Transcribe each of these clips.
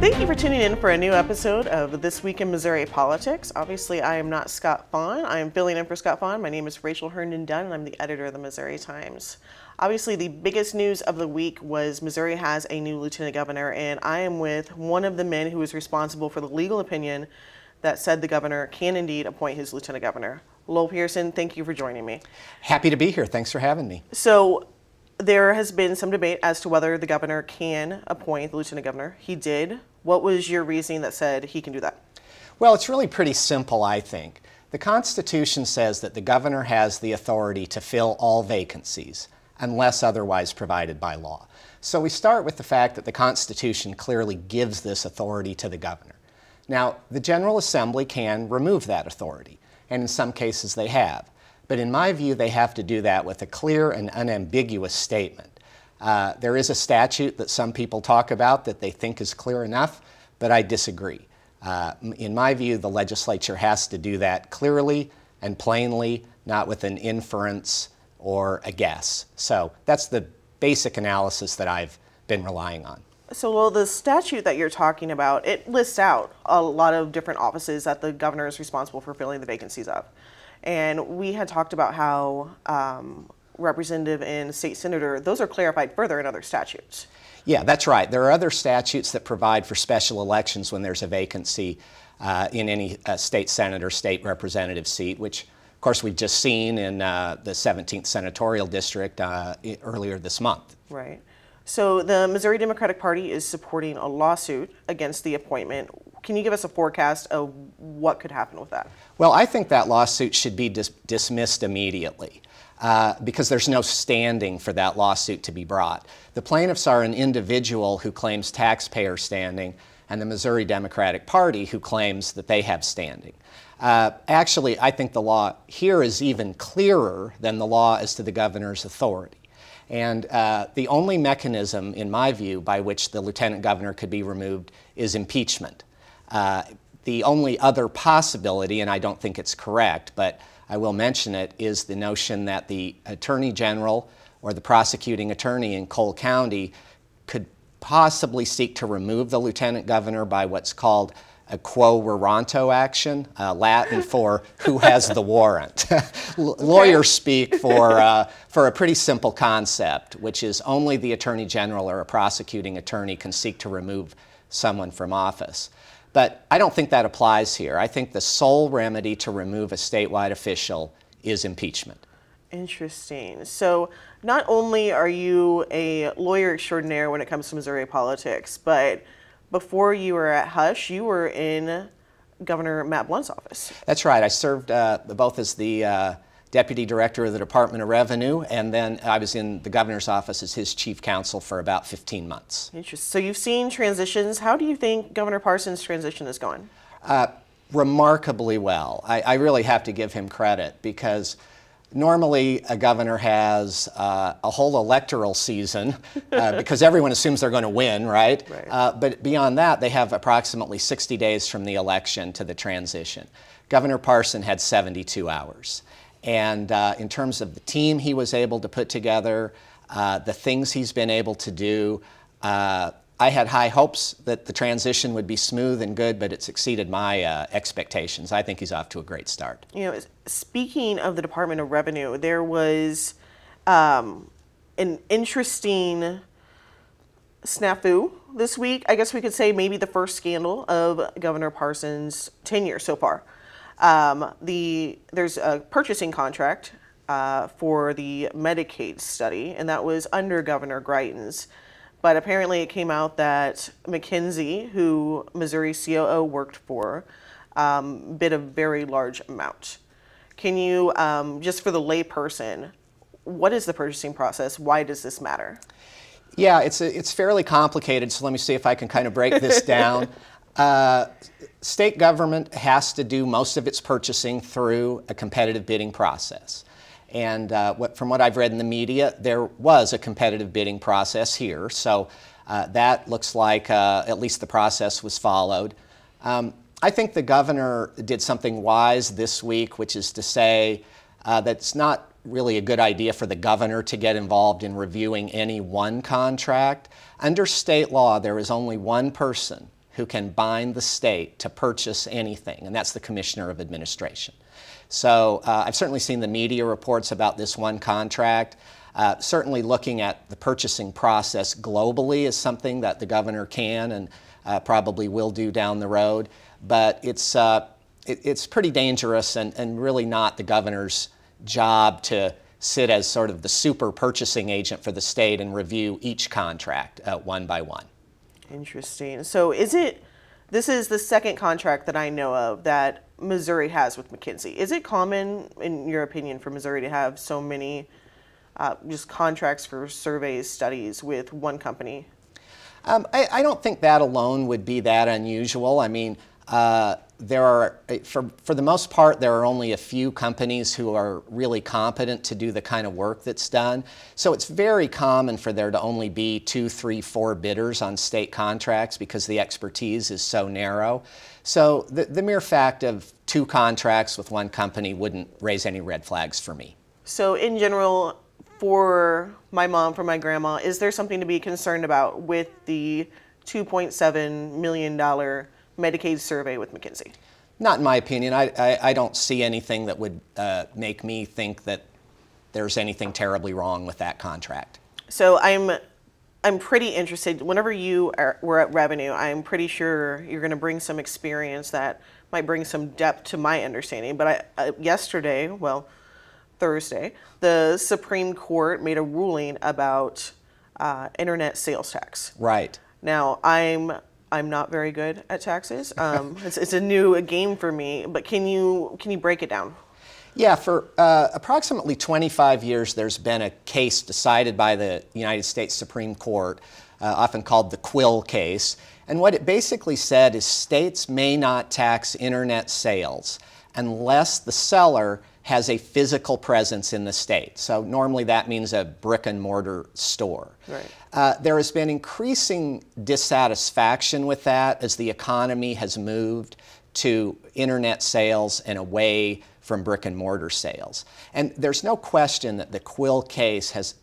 Thank you for tuning in for a new episode of This Week in Missouri Politics. Obviously, I am not Scott Fawn. I am filling in for Scott Fawn. My name is Rachael Herndon Dunn, and I'm the editor of the Missouri Times. Obviously, the biggest news of the week was Missouri has a new lieutenant governor, and I am with one of the men who is responsible for the legal opinion that said the governor can indeed appoint his lieutenant governor. Lowell Pearson, thank you for joining me. Happy to be here. Thanks for having me. So, there has been some debate as to whether the governor can appoint the lieutenant governor. He did. What was your reasoning that said he can do that? Well, it's really pretty simple, I think. The Constitution says that the governor has the authority to fill all vacancies unless otherwise provided by law. So we start with the fact that the Constitution clearly gives this authority to the governor. Now, the General Assembly can remove that authority, and in some cases they have. But in my view, they have to do that with a clear and unambiguous statement. There is a statute that some people talk about that they think is clear enough, but I disagree. In my view, the legislature has to do that clearly and plainly, not with an inference or a guess. So that's the basic analysis that I've been relying on. So, well, the statute that you're talking about, it lists out a lot of different offices that the governor is responsible for filling the vacancies of. And we had talked about how representative and state senator, those are clarified further in other statutes. Yeah, that's right. There are other statutes that provide for special elections when there's a vacancy in any state senate or state representative seat, which, of course, we've just seen in the 17th senatorial district earlier this month. Right. So the Missouri Democratic Party is supporting a lawsuit against the appointment. Can you give us a forecast of what could happen with that? Well, I think that lawsuit should be dismissed immediately because there's no standing for that lawsuit to be brought. The plaintiffs are an individual who claims taxpayer standing and the Missouri Democratic Party who claims that they have standing. Actually, I think the law here is even clearer than the law as to the governor's authority. And the only mechanism, in my view, by which the lieutenant governor could be removed is impeachment. The only other possibility, and I don't think it's correct, but I will mention it, is the notion that the attorney general or the prosecuting attorney in Cole County could possibly seek to remove the lieutenant governor by what's called a quo warranto action, Latin for who has the warrant. Lawyers speak for a pretty simple concept, which is only the attorney general or a prosecuting attorney can seek to remove someone from office. But I don't think that applies here. I think the sole remedy to remove a statewide official is impeachment. Interesting. So not only are you a lawyer extraordinaire when it comes to Missouri politics, but before you were at Husch, you were in Governor Matt Blunt's office. That's right. I served both as the Deputy Director of the Department of Revenue, and then I was in the governor's office as his chief counsel for about 15 months. Interesting. So you've seen transitions. How do you think Governor Parson's transition is going? Remarkably well. I really have to give him credit because normally a governor has a whole electoral season because everyone assumes they're going to win, right? But beyond that, they have approximately 60 days from the election to the transition. Governor Parson had 72 hours. And in terms of the team he was able to put together, the things he's been able to do, I had high hopes that the transition would be smooth and good, but it's exceeded my expectations. I think he's off to a great start. You know, speaking of the Department of Revenue, there was an interesting snafu this week. I guess we could say maybe the first scandal of Governor Parson's tenure so far. There's a purchasing contract for the Medicaid study, and that was under Governor Greitens. But apparently it came out that McKinsey, who Missouri's COO worked for, bid a very large amount. Can you, just for the layperson, what is the purchasing process? Why does this matter? Yeah, it's fairly complicated, so let me see if I can kind of break this down. State government has to do most of its purchasing through a competitive bidding process. And from what I've read in the media, there was a competitive bidding process here. So that looks like at least the process was followed. I think the governor did something wise this week, which is to say that it's not really a good idea for the governor to get involved in reviewing any one contract. Under state law, there is only one person who can bind the state to purchase anything, and that's the Commissioner of Administration. So I've certainly seen the media reports about this one contract. Certainly looking at the purchasing process globally is something that the governor can and probably will do down the road, but it's pretty dangerous and really not the governor's job to sit as sort of the super purchasing agent for the state and review each contract one by one. Interesting. So this is the second contract that I know of that Missouri has with McKinsey. Is it common, in your opinion, for Missouri to have so many just contracts for surveys, studies with one company? I don't think that alone would be that unusual. I mean, there are, for the most part, there are only a few companies who are really competent to do the kind of work that's done. So it's very common for there to only be 2, 3, 4 bidders on state contracts because the expertise is so narrow. So the mere fact of 2 contracts with one company wouldn't raise any red flags for me. So in general, for my mom, for my grandma, is there something to be concerned about with the $2.7 million Medicaid survey with McKinsey? Not in my opinion. I don't see anything that would make me think that there's anything terribly wrong with that contract. So I'm pretty interested. Whenever you were at revenue, I'm pretty sure you're going to bring some experience that might bring some depth to my understanding. But yesterday, well, Thursday, the Supreme Court made a ruling about internet sales tax. Right. Now, I'm not very good at taxes. It's a new game for me, but can you break it down? Yeah, for approximately 25 years, there's been a case decided by the United States Supreme Court, often called the Quill case. And what it basically said is states may not tax internet sales unless the seller has a physical presence in the state. So normally that means a brick and mortar store. Right. There has been increasing dissatisfaction with that as the economy has moved to internet sales and away from brick and mortar sales. And there's no question that the Quill case has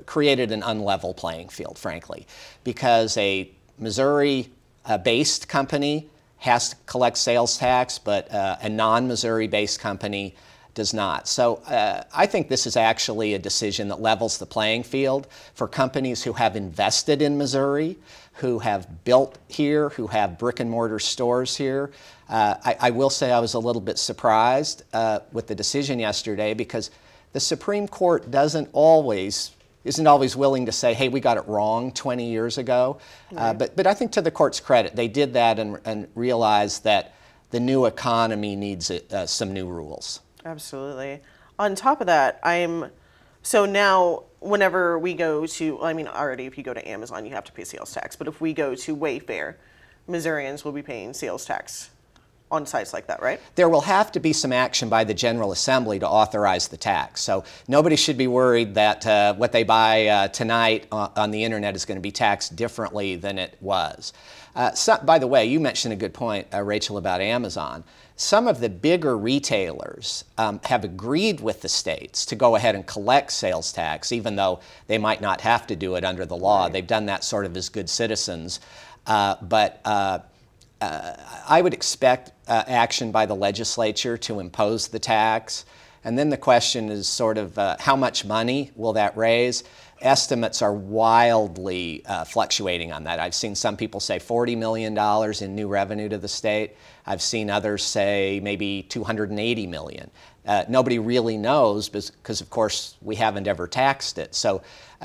created an unlevel playing field, frankly, because a Missouri-based company has to collect sales tax, but a non-Missouri-based company does not. So I think this is actually a decision that levels the playing field for companies who have invested in Missouri, who have built here, who have brick and mortar stores here. I will say I was a little bit surprised with the decision yesterday because the Supreme Court isn't always willing to say, hey, we got it wrong 20 years ago. Right. But I think to the court's credit, they did that and realized that the new economy needs some new rules. Absolutely. On top of that, so now whenever we go to, I mean, already if you go to Amazon, you have to pay sales tax. But if we go to Wayfair, Missourians will be paying sales tax on sites like that, right? There will have to be some action by the General Assembly to authorize the tax. So nobody should be worried that what they buy tonight on the internet is going to be taxed differently than it was. By the way, you mentioned a good point, Rachel, about Amazon. Some of the bigger retailers have agreed with the states to go ahead and collect sales tax, even though they might not have to do it under the law. Right. They've done that sort of as good citizens. But I would expect action by the legislature to impose the tax. And then the question is sort of how much money will that raise? Estimates are wildly fluctuating on that. I've seen some people say $40 million in new revenue to the state. I've seen others say maybe $280 million. Nobody really knows because, of course, we haven't ever taxed it. So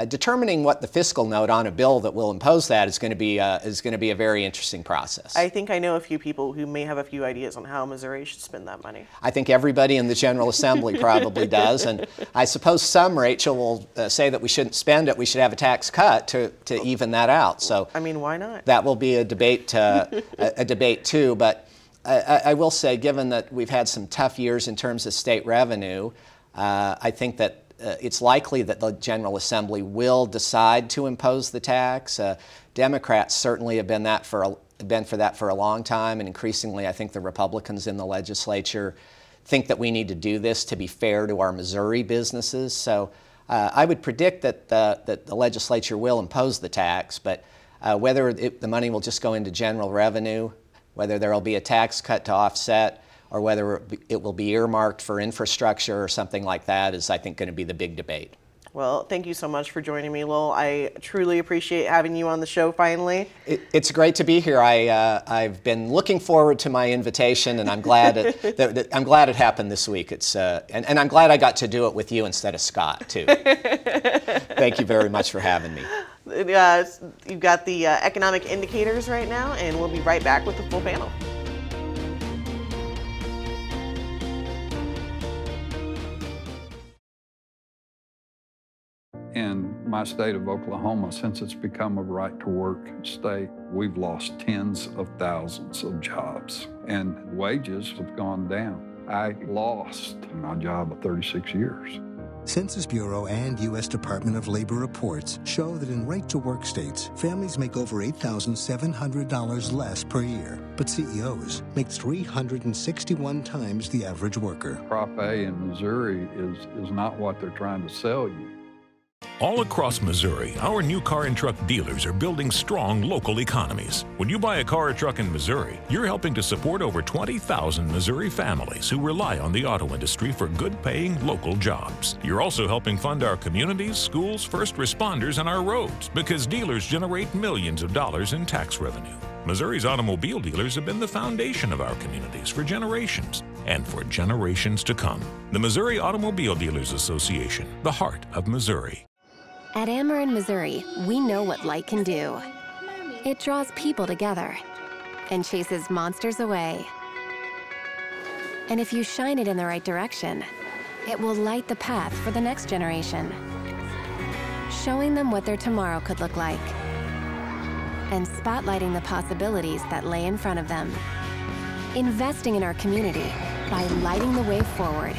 determining what the fiscal note on a bill that will impose that is going to be a very interesting process. I think I know a few people who may have a few ideas on how Missouri should spend that money. I think everybody in the General Assembly probably does. And I suppose some, Rachel, will say that we shouldn't spend it. We should have a tax cut to even that out. So I mean, why not? That will be a debate, a debate too. But I will say, given that we've had some tough years in terms of state revenue, I think that it's likely that the General Assembly will decide to impose the tax. Democrats certainly have been for that for a long time, and increasingly I think the Republicans in the legislature think that we need to do this to be fair to our Missouri businesses. So I would predict that the legislature will impose the tax, but Whether the money will just go into general revenue, whether there will be a tax cut to offset, or whether it will be earmarked for infrastructure or something like that is, I think, going to be the big debate. Well, thank you so much for joining me, Lowell. I truly appreciate having you on the show finally. It's great to be here. I've been looking forward to my invitation, and I'm glad I'm glad it happened this week. And I'm glad I got to do it with you instead of Scott, too. Thank you very much for having me. You've got the economic indicators right now, and we'll be right back with the full panel. In my state of Oklahoma, since it's become a right-to-work state, we've lost tens of thousands of jobs, and wages have gone down. I lost my job of 36 years. Census Bureau and U.S. Department of Labor reports show that in right-to-work states, families make over $8,700 less per year, but CEOs make 361 times the average worker. Prop A in Missouri is not what they're trying to sell you. All across Missouri, our new car and truck dealers are building strong local economies. When you buy a car or truck in Missouri, you're helping to support over 20,000 Missouri families who rely on the auto industry for good-paying local jobs. You're also helping fund our communities, schools, first responders, and our roads because dealers generate millions of dollars in tax revenue. Missouri's automobile dealers have been the foundation of our communities for generations and for generations to come. The Missouri Automobile Dealers Association, the heart of Missouri. At Ameren, Missouri, we know what light can do. It draws people together and chases monsters away. And if you shine it in the right direction, it will light the path for the next generation, showing them what their tomorrow could look like and spotlighting the possibilities that lay in front of them. Investing in our community by lighting the way forward.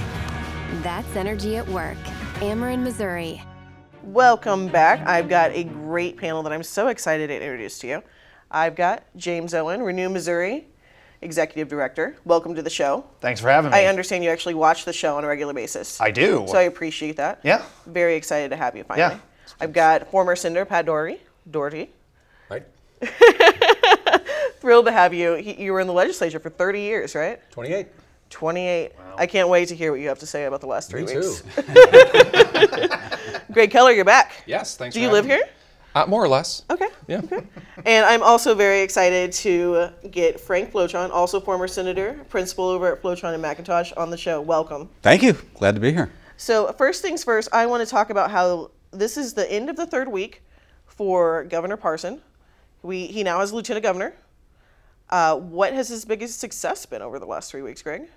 That's energy at work. Ameren, Missouri. Welcome back. I've got a great panel that I'm so excited to introduce to you. I've got James Owen, Renew Missouri Executive Director. Welcome to the show. Thanks for having me. I understand you actually watch the show on a regular basis. I do. So I appreciate that. Yeah. Very excited to have you finally. Yeah. I've got former Senator Pat Dougherty. Right. Thrilled to have you. You were in the legislature for 30 years, right? 28. 28. Wow. I can't wait to hear what you have to say about the last 3 weeks. Me too. Gregg Keller, you're back. Yes, thanks Do for you live having here? me. More or less. Okay. Yeah. Okay. And I'm also very excited to get Franc Flotron, also former senator, principal over at Flotron and McIntosh, on the show. Welcome. Thank you. Glad to be here. So first things first, I want to talk about how this is the end of the third week for Governor Pearson. He now has lieutenant governor. What has his biggest success been over the last 3 weeks, Gregg?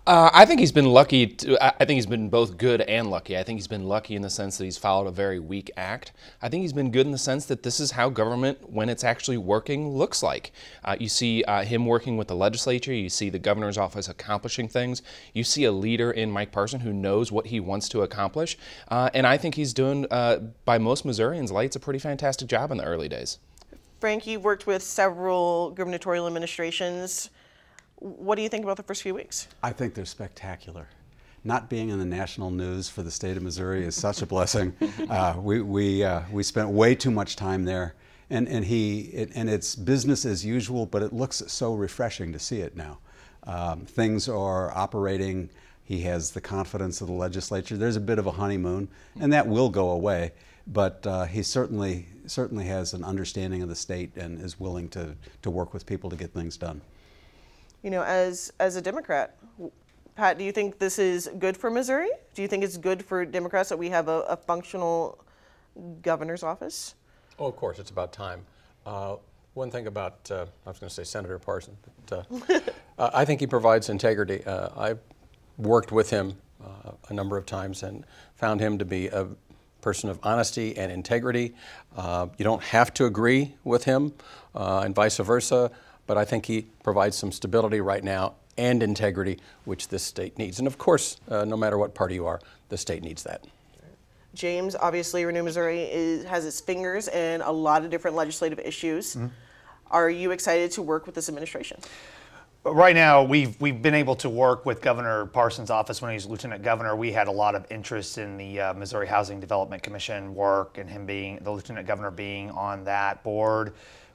I think he's been lucky. I think he's been both good and lucky. I think he's been lucky in the sense that he's followed a very weak act. I think he's been good in the sense that this is how government, when it's actually working, looks like. You see him working with the legislature. You see the governor's office accomplishing things. You see a leader in Mike Pearson who knows what he wants to accomplish. And I think he's doing, by most Missourians' lights, a pretty fantastic job in the early days. Frank, you've worked with several gubernatorial administrations. What do you think about the first few weeks? I think they're spectacular. Not being in the national news for the state of Missouri is such a blessing. We spent way too much time there, and it's business as usual, but it looks so refreshing to see it now. Things are operating. He has the confidence of the legislature. There's a bit of a honeymoon, and that will go away. But he certainly has an understanding of the state and is willing to work with people to get things done. You know, as a Democrat, Pat, do you think this is good for Missouri? Do you think it's good for Democrats that we have a functional governor's office? Oh, of course, it's about time. One thing about, I was going to say Senator Pearson, but I think he provides integrity. I've worked with him a number of times and found him to be a person of honesty and integrity. You don't have to agree with him and vice versa, but I think he provides some stability right now and integrity, which this state needs. And of course, no matter what party you are, the state needs that. James, obviously Renew Missouri has its fingers in a lot of different legislative issues. Mm-hmm. Are you excited to work with this administration? Right now, we've been able to work with Governor Parson's office when he was lieutenant governor. We had a lot of interest in the Missouri Housing Development Commission work and him being the lieutenant governor being on that board,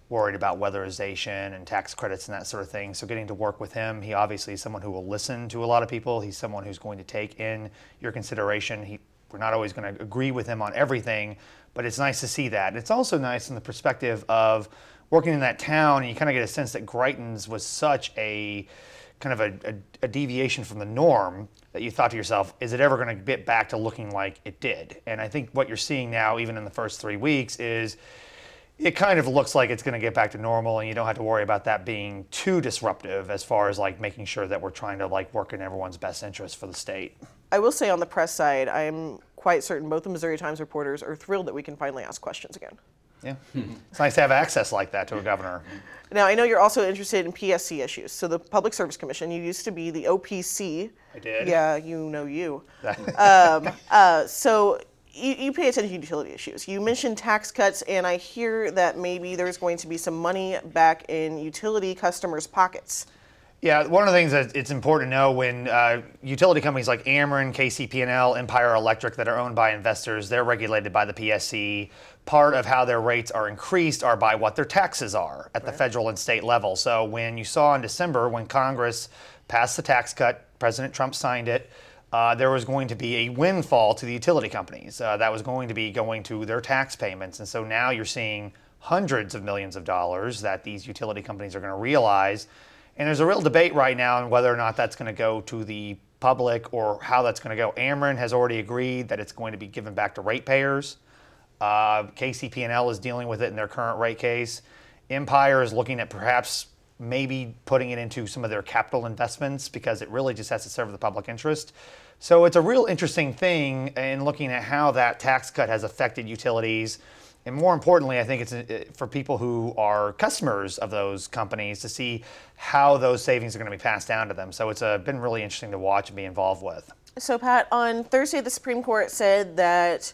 worried about weatherization and tax credits and that sort of thing. So getting to work with him, he obviously is someone who will listen to a lot of people. He's someone who's going to take in your consideration. We're not always going to agree with him on everything, but it's nice to see that. It's also nice in the perspective of working in that town, and you kind of get a sense that Greitens was such a kind of a deviation from the norm that you thought to yourself, is it ever going to get back to looking like it did? And I think what you're seeing now, even in the first 3 weeks, is it kind of looks like it's going to get back to normal, and you don't have to worry about that being too disruptive as far as like making sure that we're trying to like work in everyone's best interest for the state. I will say on the press side, I'm quite certain both the Missouri Times reporters are thrilled that we can finally ask questions again. Yeah, it's nice to have access like that to a governor. Now, I know you're also interested in PSC issues. So the Public Service Commission, you used to be the OPC. I did. Yeah, you know you. So you pay attention to utility issues. You mentioned tax cuts, and I hear that maybe there's going to be some money back in utility customers' pockets. Yeah, one of the things that it's important to know when utility companies like Ameren, KCP&L, Empire Electric that are owned by investors, they're regulated by the PSC. Part of how their rates are increased are by what their taxes are at the federal and state level. So when you saw in December when Congress passed the tax cut, President Trump signed it, there was going to be a windfall to the utility companies. That was going to be going to their tax payments. And so now you're seeing hundreds of millions of dollars that these utility companies are going to realize. And there's a real debate right now on whether or not that's going to go to the public or how that's going to go. Ameren has already agreed that it's going to be given back to ratepayers. KCP&L is dealing with it in their current rate case. Empire is looking at perhaps maybe putting it into some of their capital investments because it really just has to serve the public interest. So it's a real interesting thing in looking at how that tax cut has affected utilities. And more importantly, I think it's for people who are customers of those companies to see how those savings are going to be passed down to them. So it's been really interesting to watch and be involved with. So Pat, on Thursday, the Supreme Court said that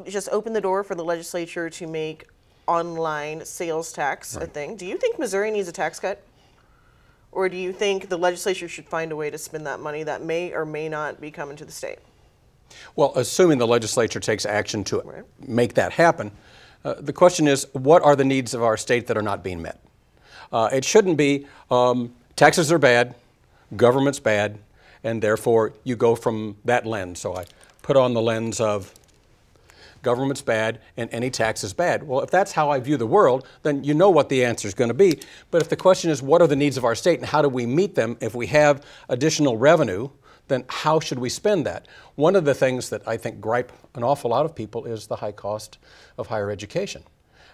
just open the door for the legislature to make online sales tax a thing. Do you think Missouri needs a tax cut? Or do you think the legislature should find a way to spend that money that may or may not be coming to the state? Well, assuming the legislature takes action to make that happen, the question is, what are the needs of our state that are not being met? It shouldn't be taxes are bad, government's bad, and therefore you go from that lens. So I put on the lens of government's bad and any tax is bad. Well, if that's how I view the world, then you know what the answer is going to be. But if the question is, what are the needs of our state and how do we meet them if we have additional revenue, then how should we spend that? One of the things that I think gripe an awful lot of people is the high cost of higher education.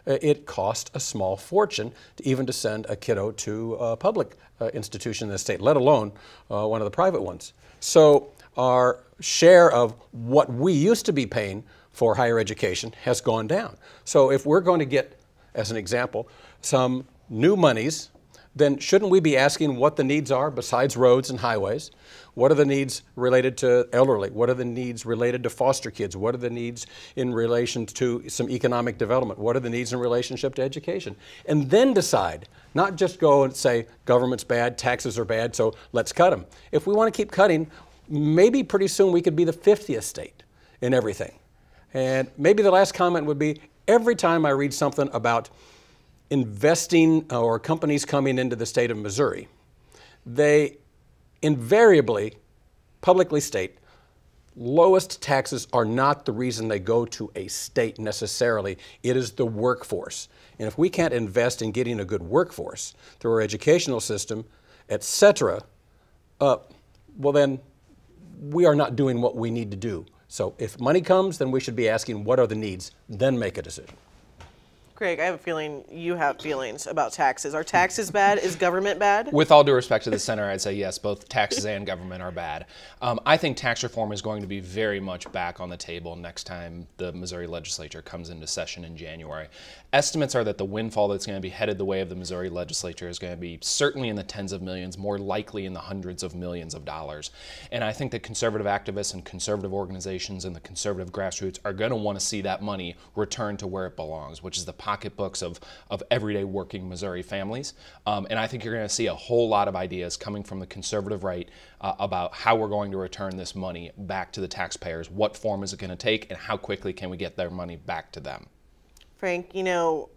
It costs a small fortune even to send a kiddo to a public institution in the state, let alone one of the private ones. So our share of what we used to be paying for higher education has gone down. So if we're going to get, as an example, some new monies, then shouldn't we be asking what the needs are besides roads and highways? What are the needs related to elderly? What are the needs related to foster kids? What are the needs in relation to some economic development? What are the needs in relationship to education? And then decide, not just go and say government's bad, taxes are bad, so let's cut them. If we want to keep cutting, maybe pretty soon we could be the 50th state in everything. And maybe the last comment would be, every time I read something about investing or companies coming into the state of Missouri, they invariably publicly state lowest taxes are not the reason they go to a state necessarily. It is the workforce. And if we can't invest in getting a good workforce through our educational system, etc., well then we are not doing what we need to do. So if money comes, then we should be asking what are the needs, then make a decision. Gregg, I have a feeling you have feelings about taxes. Are taxes bad? Is government bad? With all due respect to the center, I'd say yes, both taxes and government are bad. I think tax reform is going to be very much back on the table next time the Missouri legislature comes into session in January. Estimates are that the windfall that's going to be headed the way of the Missouri legislature is going to be certainly in the tens of millions, more likely in the hundreds of millions of dollars. And I think that conservative activists and conservative organizations and the conservative grassroots are going to want to see that money return to where it belongs, which is the pocketbooks of everyday working Missouri families. And I think you're going to see a whole lot of ideas coming from the conservative right about how we're going to return this money back to the taxpayers. What form is it going to take, and how quickly can we get their money back to them? Frank, you know,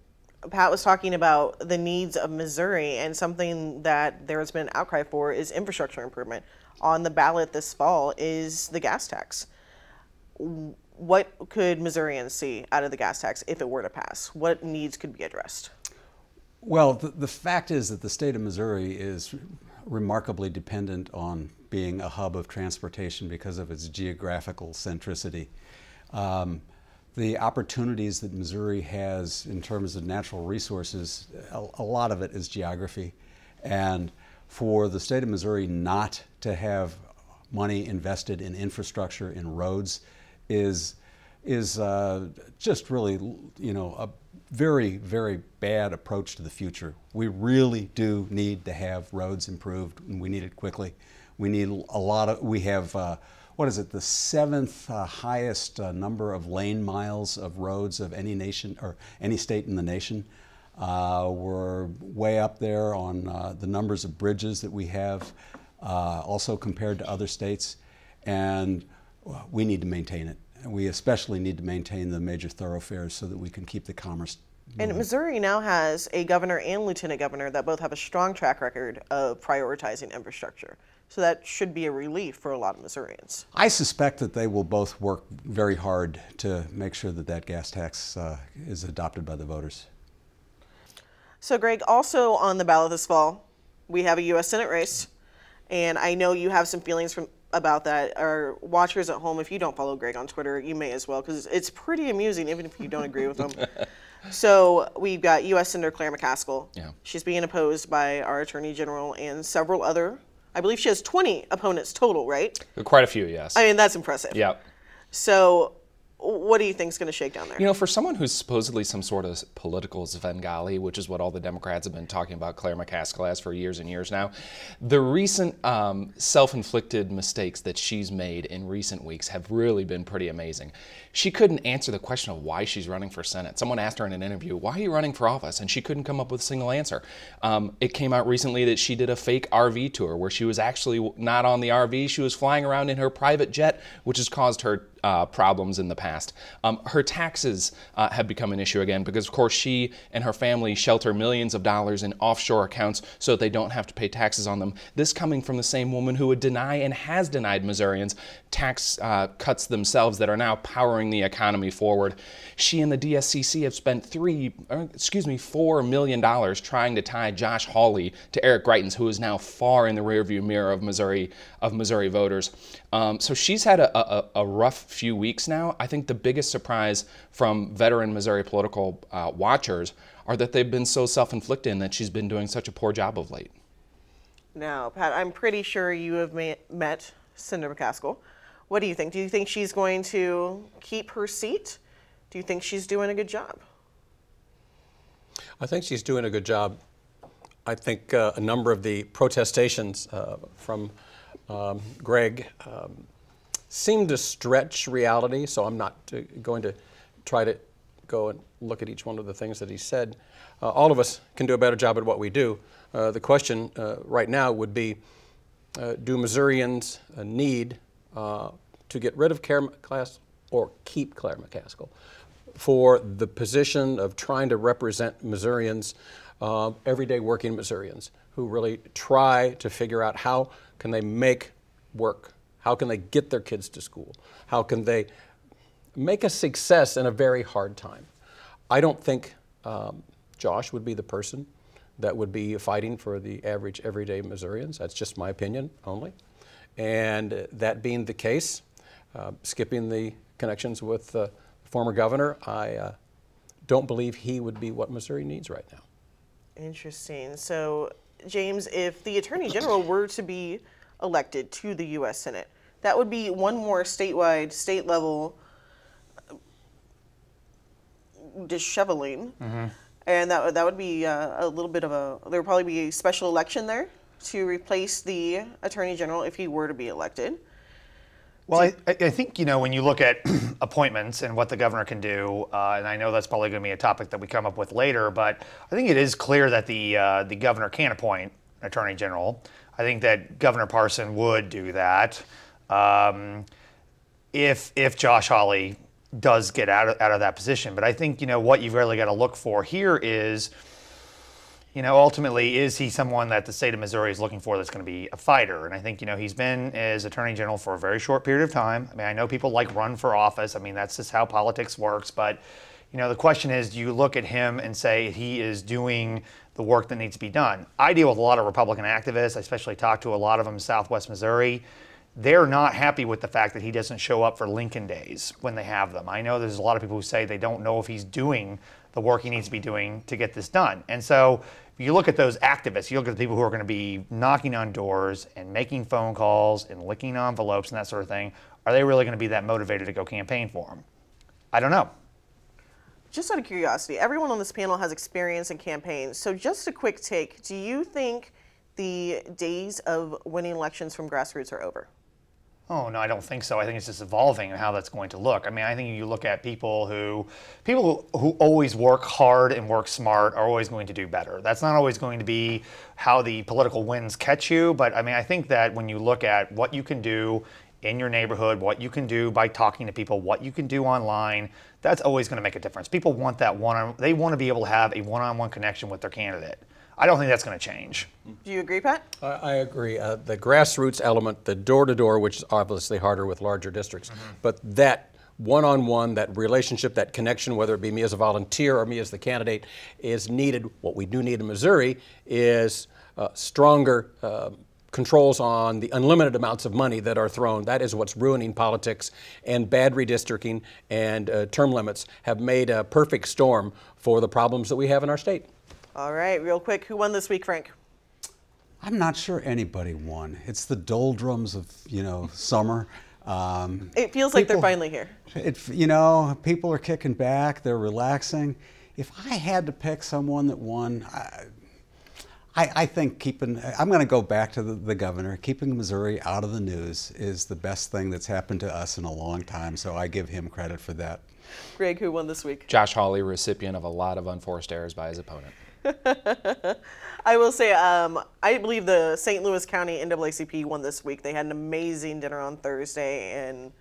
Pat was talking about the needs of Missouri, and something that there has been an outcry for is infrastructure improvement. On the ballot this fall is the gas tax. What could Missourians see out of the gas tax if it were to pass? What needs could be addressed? Well, the fact is that the state of Missouri is remarkably dependent on being a hub of transportation because of its geographical centricity. The opportunities that Missouri has in terms of natural resources, a lot of it is geography. And for the state of Missouri not to have money invested in infrastructure, in roads, is just really, you know, a very, very bad approach to the future. We really do need to have roads improved, and we need it quickly. We need a lot of, we have, what is it, the 7th highest number of lane miles of roads of any nation or any state in the nation. We're way up there on the numbers of bridges that we have, also compared to other states, and we need to maintain it. And we especially need to maintain the major thoroughfares so that we can keep the commerce moving. And Missouri now has a governor and lieutenant governor that both have a strong track record of prioritizing infrastructure. So that should be a relief for a lot of Missourians. I suspect that they will both work very hard to make sure that that gas tax is adopted by the voters. So Gregg, also on the ballot this fall, we have a U.S. Senate race. And I know you have some feelings about that. Our watchers at home, if you don't follow Gregg on Twitter, you may as well, because it's pretty amusing, even if you don't agree with him. So we've got U.S. Senator Claire McCaskill. Yeah. She's being opposed by our Attorney General and several other, I believe she has 20 opponents total, right? Quite a few, yes. I mean, that's impressive. Yeah. So what do you think is going to shake down there? You know, for someone who's supposedly some sort of political Svengali, which is what all the Democrats have been talking about Claire McCaskill as for years and years now, the recent self-inflicted mistakes that she's made in recent weeks have really been pretty amazing. She couldn't answer the question of why she's running for Senate. Someone asked her in an interview, why are you running for office? And she couldn't come up with a single answer. It came out recently that she did a fake RV tour where she was actually not on the RV. She was flying around in her private jet, which has caused her problems in the past. Her taxes have become an issue again because, of course, she and her family shelter millions of dollars in offshore accounts so that they don't have to pay taxes on them. This coming from the same woman who would deny and has denied Missourians tax cuts themselves that are now powering the economy forward. She and the DSCC have spent $4 million trying to tie Josh Hawley to Eric Greitens, who is now far in the rearview mirror of Missouri voters. So she's had a rough few weeks now. I think the biggest surprise from veteran Missouri political watchers are that they've been so self-inflicted and that she's been doing such a poor job of late. Now, Pat, I'm pretty sure you have met Senator McCaskill. What do you think? Do you think she's going to keep her seat? Do you think she's doing a good job? I think she's doing a good job. I think a number of the protestations from Gregg seem to stretch reality, so I'm not going to try to go and look at each one of the things that he said. All of us can do a better job at what we do. The question right now would be, do Missourians need to get rid of Claire McCaskill or keep Claire McCaskill for the position of trying to represent Missourians, everyday working Missourians, who really try to figure out how can they make work, how can they get their kids to school, how can they make a success in a very hard time. I don't think Josh would be the person that would be fighting for the average everyday Missourians. That's just my opinion only. And that being the case, skipping the connections with the former governor, I don't believe he would be what Missouri needs right now. Interesting. So, James, if the Attorney General were to be elected to the U.S. Senate, that would be one more statewide, state-level disheveling. Mm-hmm. And that would be a little bit of there would probably be a special election there to replace the Attorney General if he were to be elected. Well, I think, when you look at appointments and what the governor can do, and I know that's probably going to be a topic that we come up with later, but I think it is clear that the governor can appoint an attorney general. I think that Governor Pearson would do that if Josh Hawley does get out of that position. But I think, what you've really got to look for here is, ultimately, is he someone that the state of Missouri is looking for that's going to be a fighter? And I think, he's been as attorney general for a very short period of time. I mean, I know people run for office. I mean, that's just how politics works. But, the question is, do you look at him and say he is doing the work that needs to be done? I deal with a lot of Republican activists. I especially talk to a lot of them in Southwest Missouri. They're not happy with the fact that he doesn't show up for Lincoln days when they have them. I know there's a lot of people who say they don't know if he's doing the work he needs to be doing to get this done. And so if you look at those activists, you look at the people who are going to be knocking on doors and making phone calls and licking envelopes and that sort of thing, are they really going to be that motivated to go campaign for him? I don't know. Just out of curiosity, everyone on this panel has experience in campaigns. So just a quick take, do you think the days of winning elections from grassroots are over? Oh, no, I don't think so. I think it's just evolving and how that's going to look. I mean, I think you look at people who always work hard and work smart are always going to do better. That's not always going to be how the political winds catch you. But I mean, I think that when you look at what you can do in your neighborhood, what you can do by talking to people, what you can do online, that's always going to make a difference. People want that they want to be able to have a one-on-one connection with their candidate. I don't think that's going to change. Do you agree, Pat? I agree. The grassroots element, the door-to-door, which is obviously harder with larger districts, but that one-on-one, that relationship, that connection, whether it be me as a volunteer or me as the candidate, is needed. What we do need in Missouri is stronger controls on the unlimited amounts of money that are thrown. That is what's ruining politics, and bad redistricting and term limits have made a perfect storm for the problems that we have in our state. All right, real quick, who won this week, Frank? I'm not sure anybody won. It's the doldrums of, summer. It feels like they're finally here. People are kicking back, they're relaxing. If I had to pick someone that won, I think I'm going to go back to the governor. Keeping Missouri out of the news is the best thing that's happened to us in a long time, so I give him credit for that. Gregg, who won this week? Josh Hawley, recipient of a lot of unforced errors by his opponent. I will say, I believe the St. Louis County NAACP won this week. They had an amazing dinner on Thursday, and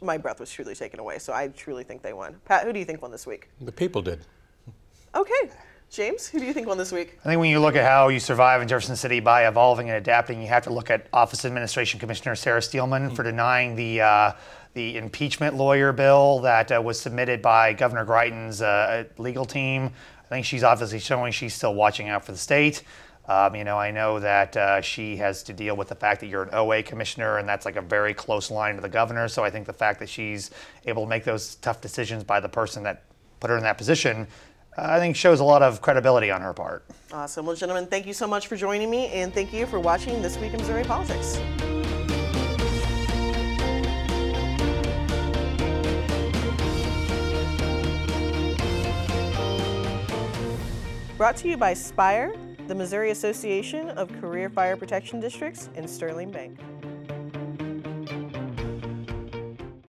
my breath was truly taken away. So I truly think they won. Pat, who do you think won this week? The people did. Okay. James, who do you think won this week? I think when you look at how you survive in Jefferson City by evolving and adapting, you have to look at Office Administration Commissioner Sarah Steelman for denying the impeachment lawyer bill that was submitted by Governor Greitens' legal team. I think she's obviously showing she's still watching out for the state. I know that she has to deal with the fact that you're an OA commissioner, and that's like a very close line to the governor. So I think the fact that she's able to make those tough decisions by the person that put her in that position, I think shows a lot of credibility on her part. Awesome. Well, gentlemen, thank you so much for joining me, and thank you for watching This Week in Missouri Politics. Brought to you by Spire, the Missouri Association of Career Fire Protection Districts, and Sterling Bank.